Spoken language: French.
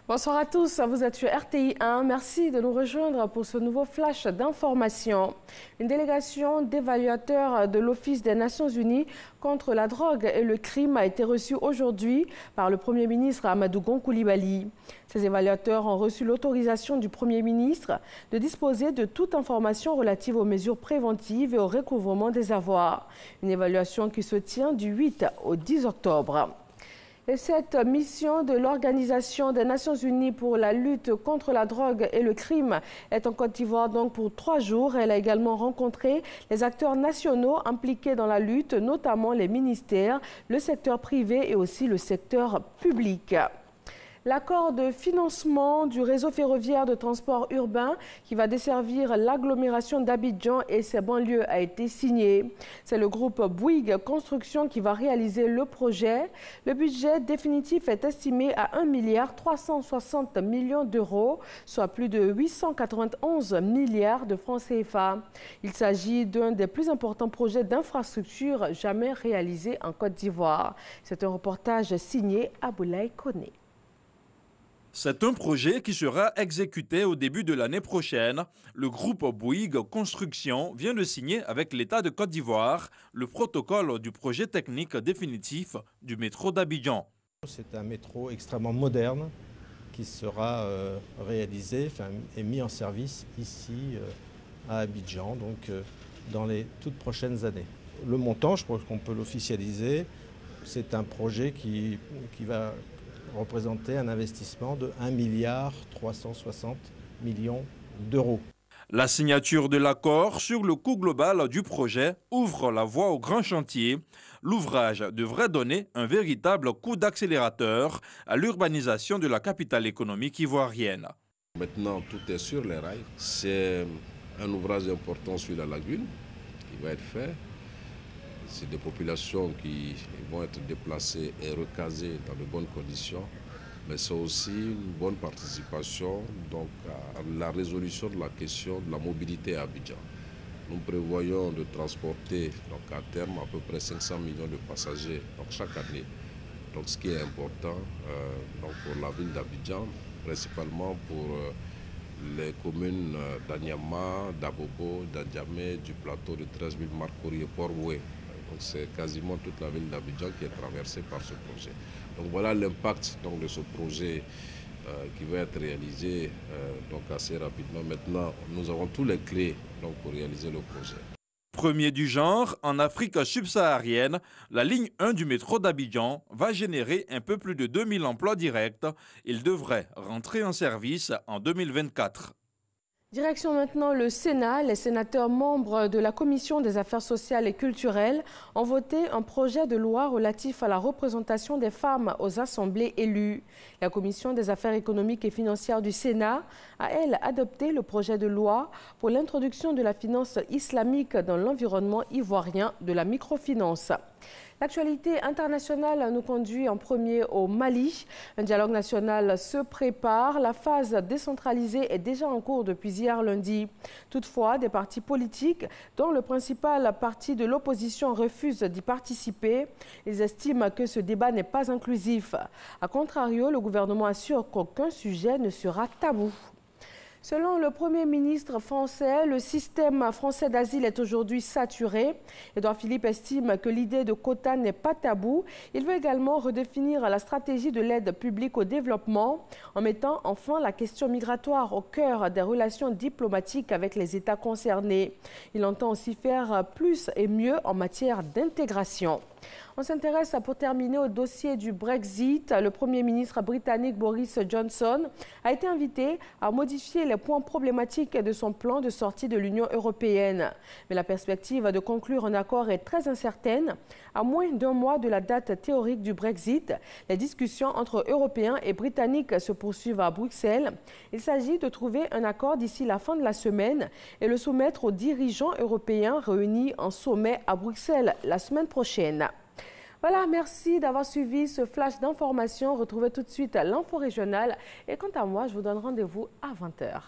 Bonsoir à tous, vous êtes sur RTI 1. Merci de nous rejoindre pour ce nouveau flash d'information. Une délégation d'évaluateurs de l'Office des Nations Unies contre la drogue et le crime a été reçue aujourd'hui par le Premier ministre Amadou Gon Coulibaly. Ces évaluateurs ont reçu l'autorisation du Premier ministre de disposer de toute information relative aux mesures préventives et au recouvrement des avoirs. Une évaluation qui se tient du 8 au 10 octobre. Et cette mission de l'Organisation des Nations Unies pour la lutte contre la drogue et le crime est en Côte d'Ivoire donc pour 3 jours. Elle a également rencontré les acteurs nationaux impliqués dans la lutte, notamment les ministères, le secteur privé et aussi le secteur public. L'accord de financement du réseau ferroviaire de transport urbain qui va desservir l'agglomération d'Abidjan et ses banlieues a été signé. C'est le groupe Bouygues Construction qui va réaliser le projet. Le budget définitif est estimé à 1,360 milliard d'euros, soit plus de 891 milliards de francs CFA. Il s'agit d'un des plus importants projets d'infrastructure jamais réalisés en Côte d'Ivoire. C'est un reportage signé Aboulaye Koné. C'est un projet qui sera exécuté au début de l'année prochaine. Le groupe Bouygues Construction vient de signer avec l'État de Côte d'Ivoire le protocole du projet technique définitif du métro d'Abidjan. C'est un métro extrêmement moderne qui sera réalisé et mis en service ici à Abidjan, donc dans les toutes prochaines années. Le montant, je crois qu'on peut l'officialiser, c'est un projet qui va représenter un investissement de 1,360 milliard d'euros. La signature de l'accord sur le coût global du projet ouvre la voie au grand chantier. L'ouvrage devrait donner un véritable coup d'accélérateur à l'urbanisation de la capitale économique ivoirienne. Maintenant, tout est sur les rails. C'est un ouvrage important sur la lagune qui va être fait. C'est des populations qui vont être déplacées et recasées dans de bonnes conditions, mais c'est aussi une bonne participation donc, à la résolution de la question de la mobilité à Abidjan. Nous prévoyons de transporter donc, à terme à peu près 500 millions de passagers donc, chaque année. Donc, ce qui est important donc, pour la ville d'Abidjan, principalement pour les communes d'Anyama, d'Abobo, d'Adjamé, du plateau de 13 000 Marcouri et Port-Boué. Donc c'est quasiment toute la ville d'Abidjan qui est traversée par ce projet. Donc voilà l'impact de ce projet qui va être réalisé donc assez rapidement. Maintenant, nous avons tous les clés donc, pour réaliser le projet. Premier du genre, en Afrique subsaharienne, la ligne 1 du métro d'Abidjan va générer un peu plus de 2000 emplois directs. Il devrait rentrer en service en 2024. Direction maintenant le Sénat. Les sénateurs membres de la Commission des affaires sociales et culturelles ont voté un projet de loi relatif à la représentation des femmes aux assemblées élues. La Commission des affaires économiques et financières du Sénat a, elle, adopté le projet de loi pour l'introduction de la finance islamique dans l'environnement ivoirien de la microfinance. L'actualité internationale nous conduit en premier au Mali. Un dialogue national se prépare. La phase décentralisée est déjà en cours depuis hier lundi. Toutefois, des partis politiques, dont le principal parti de l'opposition, refusent d'y participer. Ils estiment que ce débat n'est pas inclusif. A contrario, le gouvernement assure qu'aucun sujet ne sera tabou. Selon le Premier ministre français, le système français d'asile est aujourd'hui saturé. Édouard Philippe estime que l'idée de quotas n'est pas tabou. Il veut également redéfinir la stratégie de l'aide publique au développement en mettant enfin la question migratoire au cœur des relations diplomatiques avec les États concernés. Il entend aussi faire plus et mieux en matière d'intégration. On s'intéresse pour terminer au dossier du Brexit. Le Premier ministre britannique Boris Johnson a été invité à modifier les points problématiques de son plan de sortie de l'Union européenne. Mais la perspective de conclure un accord est très incertaine. À moins d'un mois de la date théorique du Brexit, les discussions entre Européens et Britanniques se poursuivent à Bruxelles. Il s'agit de trouver un accord d'ici la fin de la semaine et le soumettre aux dirigeants européens réunis en sommet à Bruxelles la semaine prochaine. Voilà, merci d'avoir suivi ce flash d'information. Retrouvez tout de suite l'info régionale. Et quant à moi, je vous donne rendez-vous à 20 h.